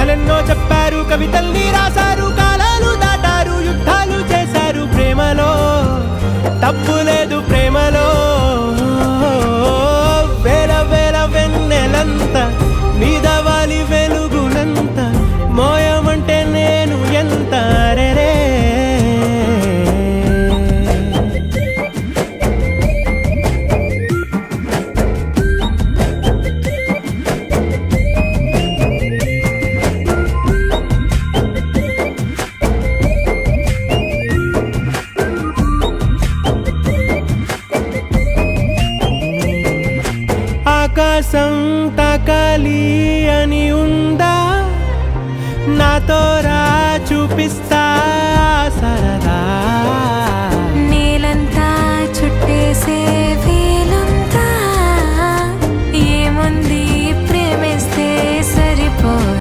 కథలెన్నో చెప్పారు, కవితల్ని రాశారు, కాలాలు దాటారు, యుద్ధాలు చేశారు. ప్రేమలో తప్పు లేదు, ప్రేమలో వేల వేల వెన్నెలంత మీద వాలి వెలుగునంత మోయమంటే నేను ఎంత రే. ఆకాశం తాకాలి అని ఉందా, నాతో రా చూపిస్తా